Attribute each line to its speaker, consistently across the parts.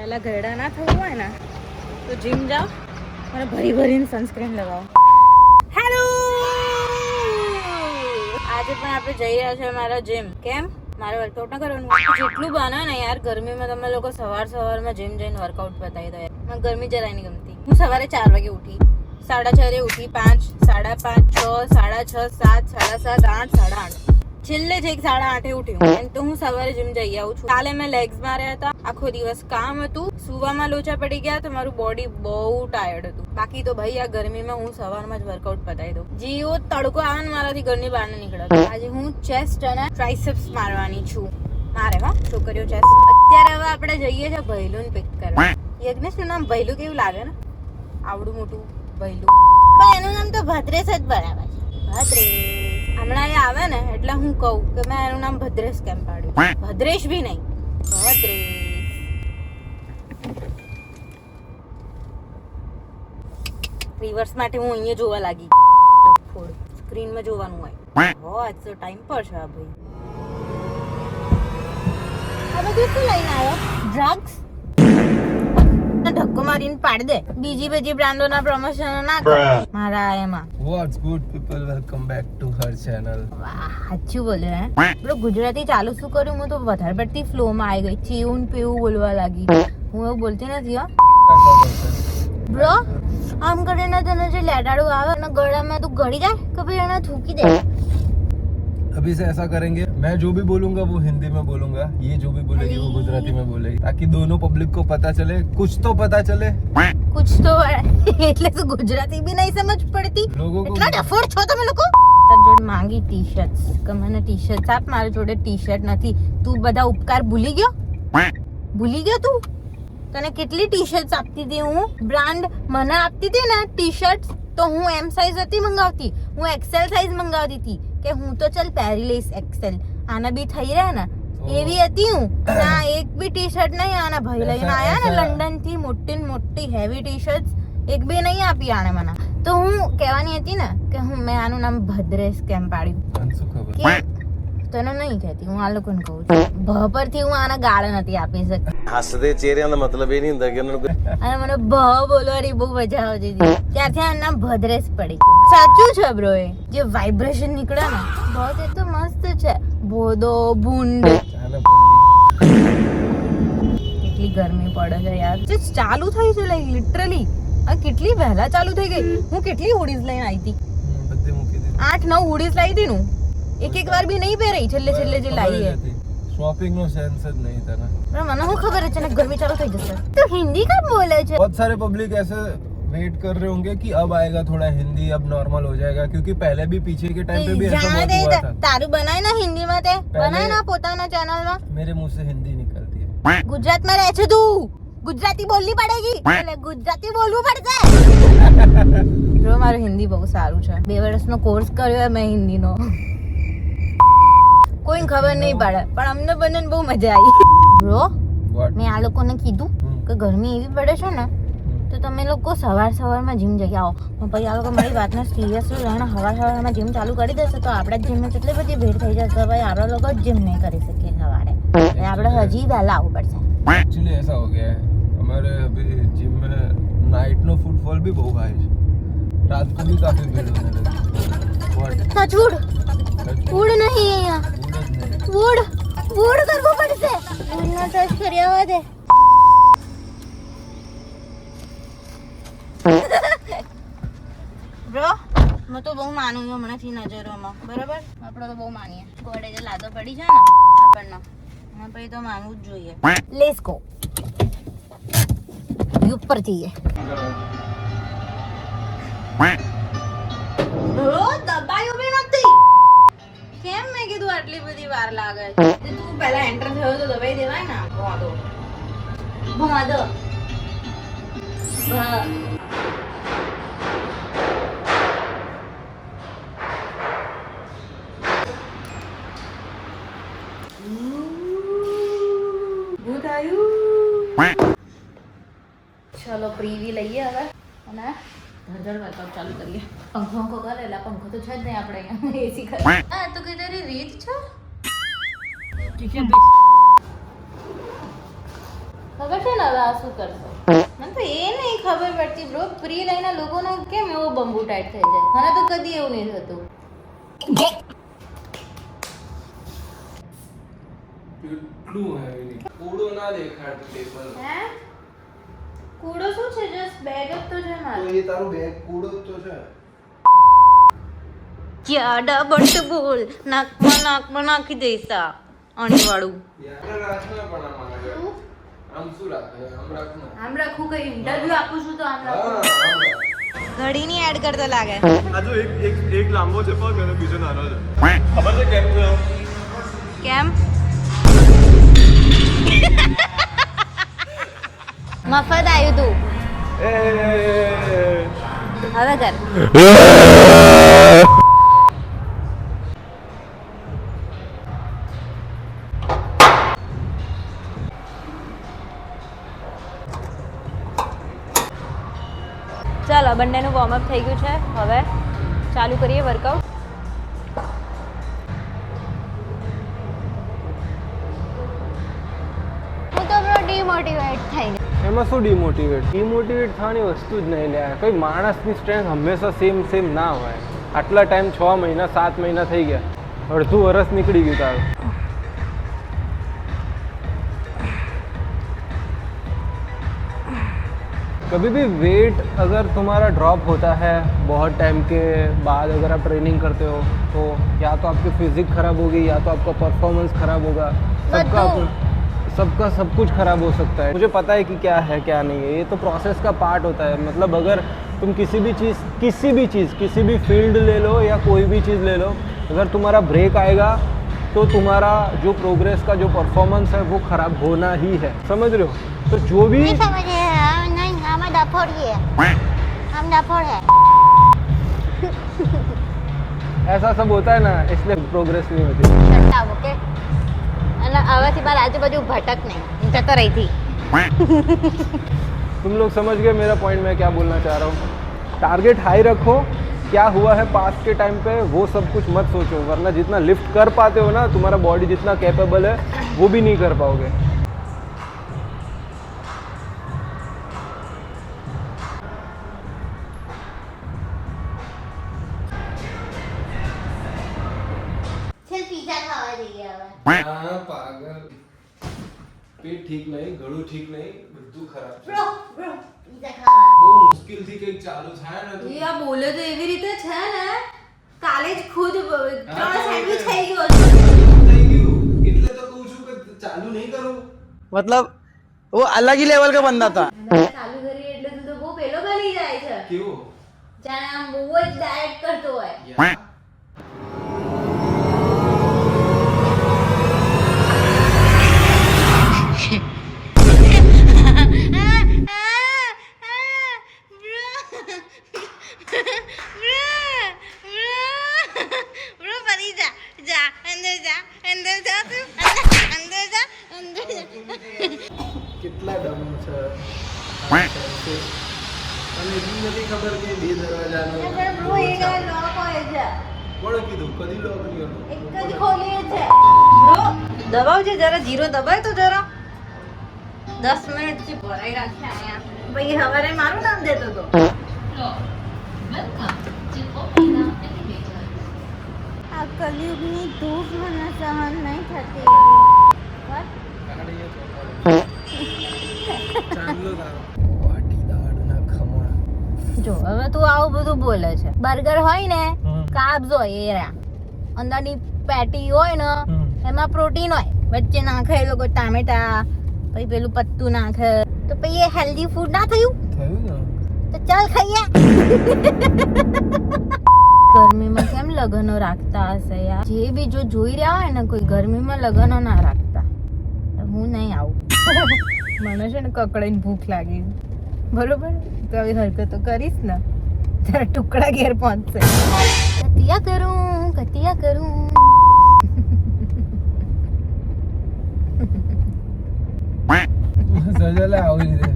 Speaker 1: પહેલાં ઘરડા ના થવું હોય ને તો જીમ જાઓ અને ભરીને સનસ્ક્રીન લગાવો. હેલો, આજે પણ આપણે જઈ રહ્યા છીએ મારા જીમ. કેમ? મારે વર્કઆઉટ ના કરવાનું. જેટલું બને ને યાર, ગરમીમાં તમે લોકો સવારમાં જીમ જઈને વર્કઆઉટ બતાવી દો. મને ગરમી જરાય નહીં ગમતી. હું સવારે 4 વાગે ઉઠી, 6:30 ઉઠી, 5, 5:30, 6, 6:30, 7, 7:30, 8, 8:30. છેલ્લે છે 8:30 ઉઠી તો હું સવારે જીમ જઈ આવું છું. કાલે મેં લેગ્સ માર્યા હતા, આખો દિવસ કામ હતું, સુવામાં લોચા પડી ગયા તો મારું બોડી બહુ ટાયર્ડ હતું. બાકી તો ભાઈ આ ગરમીમાં હું સવારમાં જ વર્કઆઉટ પતાવી દઉં. જેવો તડકો આવે ને મારાથી ઘરની બહાર ન નીકળે. આજે હું ચેસ્ટ અને ટ્રાઇસેપ્સ મારવાની છું. મારે છોકરીઓ ચેસ્ટ. અત્યારે હવે આપણે જઈએ છીએ ભૈલું પિક કરવા. યજ્ઞેશ નું નામ ભૈલું કેવું લાગે ને, આવડું મોટું ભૈલું, પણ એનું નામ તો ભદ્રેશ જ બરાબર છે. ભદ્રેશ હમણાં એ આવે ને એટલે હું કહું કે મેં એનું નામ ભદ્રેશ કેમ પાડ્યું. ભદ્રેશ બી નહીં, ભદ્રેશ. રિવર્સ માટે હું અહીંયા જોવા લાગી. ડફોડ સ્ક્રીનમાં જોવાનું હોય. આજ તો ટાઈમ પર છે આ ભાઈ. આ બધું શું લઈને આવ્યો? ડ્રગ્સ? ધક્કો મારીને પાડી દે. બીજી બધી બ્રાન્ડોના પ્રમોશન ના કર મારા એમાં.
Speaker 2: What's good people, welcome back to her channel.
Speaker 1: વાહ, સાચું બોલે હે. બરો ગુજરાતી ચાલુ શું કર્યું, હું તો વધારે પડતી ફ્લો માં આવી ગઈ. ચીવું પીવું બોલવા લાગી. હું એવું બોલતી નથી હો બ્રો. આમ કરીને તને જે લેટાડું આવે ને ગળામાં તું ગળી જાય કે ભાઈ એને થૂકી દે.
Speaker 2: अभी से ऐसा करेंगे, मैं जो भी बोलूंगा वो हिंदी में बोलूंगा, ये जो भी बोलेगी वो गुजराती में बोलेगी, ताकि दोनों पब्लिक को पता चले, कुछ तो पता चले.
Speaker 1: कुछ तो એટલે તો ગુજરાતી બી નહીં સમજ પડતી.
Speaker 2: लोगों को
Speaker 1: એટલા ડફોડ છો તમે લોકો. તાર જોડે માંગી ટી-શર્ટ્સ કે મને ટી-શર્ટ્સ આપ. મારી જોડે ટી-શર્ટ નથી. તું બધા ઉપકાર ભૂલી ગયો તું? તને કેટલી ટી-શર્ટ્સ આપતી હતી હું? બ્રાન્ડ મને આપતી હતી ને ટી-શર્ટ્સ તો હું એમ સાઈઝ હતી મંગાવતી, હું એક્સેલ સાઈઝ મંગાવતી હતી કે હું તો ચલ પહેરી લઈશ એક્સેલ. આના બી થઈ રહ્યા ને એવી હતી હું. ના એક બી ટી-શર્ટ નહીં. આના ભાઈ લઈને આયા ને લંડન થી મોટી હેવી ટી-શર્ટ્સ, એક બી નહીં આપી આને મને. તો હું કહેવાની હતી ને કે મેં આનું નામ ભદ્રેશ કેમ પાડ્યું કે તને નહીં કહેતી, હું આ લોકોને કહું છું. ભ પરથી હું આના ગાળ નથી આપી શકતી.
Speaker 2: हंसदे चेहरे का मतलब ये नहीं होता कि उन्होंने
Speaker 1: અને મને ભ બોલવાની બહુ મજા આવતી હતી. ત્યારથી આનું નામ ભદ્રેશ પડી ગયું. સાચું છે બ્રો. એ જે વાઇબ્રેશન નીકળે ને બહુ એ તો મસ્ત છે. ભોદો ભૂંડ. કેટલી ગરમી પડે છે યાર. જે ચાલુ થઈ છે લાઈક લિટરલી આ કેટલી વહેલા ચાલુ થઈ ગઈ. હું કેટલી હુડીઝ લઈને આવી હતી? 8-9 હુડીઝ લાવી હતી નું. એક વાર બી નહીં પહેરી. છેલ્લે જે લાવી હે
Speaker 2: शॉपिंग नो सेंस नहीं था ना.
Speaker 1: મને શું ખબર છે ને ગરમી ચાલુ થઈ જશે તો હિન્દી કब બોલે છે?
Speaker 2: बहुत सारे पब्लिक ऐसे वेट कर रहे होंगे कि अब आएगा थोड़ा हिंदी, अब नॉर्मल हो जाएगा, क्योंकि पहले भी पीछे के टाइम पे भी ऐसा बहुत हुआ था.
Speaker 1: તારું બનાય ને હિન્દી માં તે બનાય ના પોતાના ચેનલ માં.
Speaker 2: मेरे मुंह से हिंदी निकलती है.
Speaker 1: ગુજરાત માં રહે છે તું, ગુજરાતી બોલવી પડેગી. એટલે ગુજરાતી બોલવું પડશે. જો મારું હિન્દી બહુ સારું છે. 2 વર્ષનો કોર્સ કર્યો મેં હિન્દીનો. કોઈને ખબર નહીં પડે પણ અમને બંનેને બહુ મજા આવી. બ્રો મેં આ લોકોને કીધું કે ગરમી એવી પડે છે ને તો તમે લોકો સવારમાં જીમ જઈ આવો. પછી આ લોકો મારી વાતને સિરિયસ લઈને સવારમાં જીમ ચાલુ કરી દેશે તો આપણા જીમમાં કેટલી બધી ભીડ થઈ જશે. ભાઈ આપણે લોકો જ જીમ નહીં કરી શકીએ સવારે. આપણે હજી વહેલા આવવું પડશે.
Speaker 2: एक्चुअली ऐसा हो गया है हमारे अभी जिम में नाइट नो फुटफॉल भी बहुत हाई है. रात को भी काफी भीड़ होने लगी.
Speaker 1: સચુડ ઉડ નહીં અહીંયા. ઉડ કરવો પડશે. ઉડના ટચ કર્યા દે. બ્રો હું તો બહુ માનું છું હમણાંથી નજરોમાં. બરાબર આપણે તો બહુ માનીએ. ગોળે જે લાદો પડી છે ને આપણને એમાં પછી તો માનવું જ જોઈએ. Let's go. ઉપર જઈએ. બ્રો દબાયો બી નથી. કેમ મેં કીધું આટલી બધી વાર લાગે છે? તું પહેલા એન્ટર થયો તો દબાઈ દેવાય ને. ભોંદો ચલો પ્રીવી લઈએ હવે અને ધડધડ વર્કઆઉટ ચાલુ કરીએ. પંખો કરે એટલે પંખો તો છે જ નહીં આપણે અહીંયા. એસી કરે. હા તો કઈ તારી રીત છે. ખબર છે ને હવે આ શું કરશો? મને તો એ નહીં ખબર પડતી બ્રો, પ્રી લઈને લોકોનો કેમ એવો બંબુ ટાઈટ થઈ જાય? મને તો કદી એવું નહીં થતું.
Speaker 2: કેટલું હેવી કૂડો ના દેખાડ ટેબલ.
Speaker 1: હે? કૂડો શું છે? જસ્ટ બેગ જ તો છે
Speaker 2: તો
Speaker 1: મારું.
Speaker 2: એ તારું બેગ કૂડો જ તો છે.
Speaker 1: ક્યાડા બટ બોલ, નાકમાં નાખી દઈશા અણીવાળું.
Speaker 2: યાર રાખના પણ આમાં આગળ. આમ શું રાખે? આમ રાખના.
Speaker 1: આમ રાખું, કઈ ઇન્ટરવ્યુ આપું છું તો આમ રાખું. ઘડીની એડ કરતો લાગે.
Speaker 3: આ જો એક લાંબો છે પગ અને બીજો નાનો છે. ખબર છે કેમ થયો?
Speaker 1: કેમ? મફત આવ્યું તું. હવે કર. ચાલો બંનેનું વોર્મઅપ થઈ ગયું છે. હવે ચાલુ કરીએ વર્કઆઉટ. હું તો બહુ ડિમોટિવેટ થઈ ગઈ.
Speaker 2: એમાં શું ડિમોટિવેટ થવાની વસ્તુ જ નહીં લે. કોઈ માણસની સ્ટ્રેન્થ હંમેશા સેમ ના હોય. આટલા ટાઈમ 6 મહિના 7 મહિના થઈ ગયા, અડધું વર્ષ નીકળી ગયું તારું. कभी भी वेट अगर तुम्हारा ड्रॉप होता है बहुत टाइम के बाद, अगर आप ट्रेनिंग करते हो तो या तो आपकी फिजिक खराब होगी या तो आपका परफॉर्मेंस खराब होगा. सबका सब कुछ खराब हो सकता है. मुझे पता है कि क्या है क्या नहीं है. ये तो प्रोसेस का पार्ट होता है. मतलब अगर तुम किसी भी फील्ड ले लो या कोई भी चीज़ ले लो, अगर तुम्हारा ब्रेक आएगा तो तुम्हारा जो प्रोग्रेस का जो परफॉर्मेंस है वो खराब होना ही है. समझ रहे हो? तो जो भी ऐसा सब होता है ना, इसलिए प्रोग्रेस नहीं होती.
Speaker 1: ઓકે, અને હવેથી મારા આજુબાજુ ભટક નહીં, હું જતો રહી थी.
Speaker 2: तुम लोग समझ गए मेरा पॉइंट मैं क्या बोलना चाह रहा हूँ. टारगेट हाई रखो. क्या हुआ है पास्ट के टाइम पे वो सब कुछ मत सोचो, वरना जितना लिफ्ट कर पाते हो ना, तुम्हारा बॉडी जितना कैपेबल है वो भी नहीं कर पाओगे.
Speaker 1: ચલ પિઝા ખાવા જઈએ હવે.
Speaker 2: हाँ पागल. पेट ठीक नहीं, गળું ठीक नहीं, બધું ખરાબ છે.
Speaker 1: બ્રો પિઝા ખાવા.
Speaker 2: બહુ મુશ્કેલથી કંઈક ચાલુ થાય ને તો
Speaker 1: આ બોલે તો એવી રીતે છે ને, કાલે જ ખુદ 3 સેન્ડવિચ થઈ ગયો
Speaker 2: થઈ ગયું. એટલે તો કહું છું કે ચાલુ નહીં કરું.
Speaker 4: मतलब वो अलग ही लेवल का बंदा था.
Speaker 1: ચાલુ કરી એટલે તું તો બહુ પેલો બની જાય છે.
Speaker 2: કેવો?
Speaker 1: જાણે આમ બહુ જ ડાયટ કરતો હોય.
Speaker 2: કેટલા ડમ છે. અને એટલી નથી ખબર કે 2 દરવાજાનો.
Speaker 1: બ્રો એક આ લોક હોય છે.
Speaker 2: કોણે કીધું? કદી લોક નહીં હતો.
Speaker 1: એક જ ખોલીએ છે. બ્રો દબાવજે જરા, જીરો દબાય તો જરા. 10 મિનિટ થી ભરાઈ રાખ્યા અહીંયા. ભાઈ હવારે મારું નામ દેતો તો. આ કલયુગની ધૂપ મને સહન નહીં થતી.
Speaker 2: પાટીદારના ખમણ.
Speaker 1: જો હવે તું આવું બધું બોલે છે. બર્ગર હોય ને, કાર્બ્સ હોય એરા, અંદરની પેટી હોય ને એમાં પ્રોટીન હોય, વચ્ચે નાખે એ લોકો ટામેટા, પછી પેલું પત્તું નાખે, તો પછી એ હેલ્ધી ફૂડ ના થયું?
Speaker 2: થયું ને.
Speaker 1: તો ચાલ ખાઈએ. ગરમીમાં કેમ લગનો રાખતા હશે યાર? જે બી જો જોઈ રહ્યા હોય ને, કોઈ ગરમીમાં લગનો ના રાખતા. હું નહીં આવું. મને છે ને કકડાઈને ભૂખ લાગી, બરોબર? તો આવી હરકતો કરીશ ને ત્યારે ટુકડા ઘેર પહોંચશે. કતિયા કરું.
Speaker 2: સજલે આવી રીતે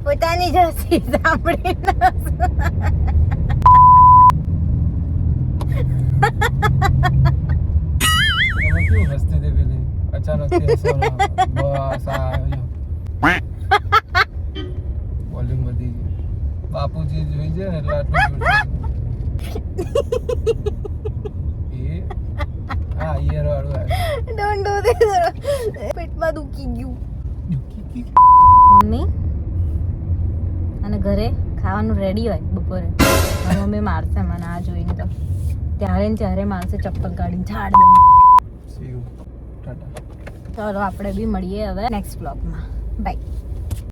Speaker 1: પોતાની જ હસી સાંભળીને
Speaker 2: એમાં કેવું હસતી હતી પેલી? અચાનકથી હસવાનો બસ આ વોલ્યુમ વધી ગયું બાપુજી જોઈ છે ને એટલે આટલું એ હા ઈયર વાળું આવ્યું
Speaker 1: ડોન્ટ ડુ ધીસ પેટમાં દુખી ગયું મમ્મી અને ઘરે ખાવાનું રેડી હોય બપોરે મારી મમ્મી મારશે મને આ જોઈને તો ત્યારે ને ત્યારે મારશે ચપ્પલ કાઢીને ઝાડ દે
Speaker 2: સી યુ ટાટા
Speaker 1: ચલો આપણે બી મળીએ હવે નેક્સ્ટ બ્લોગમાં બાય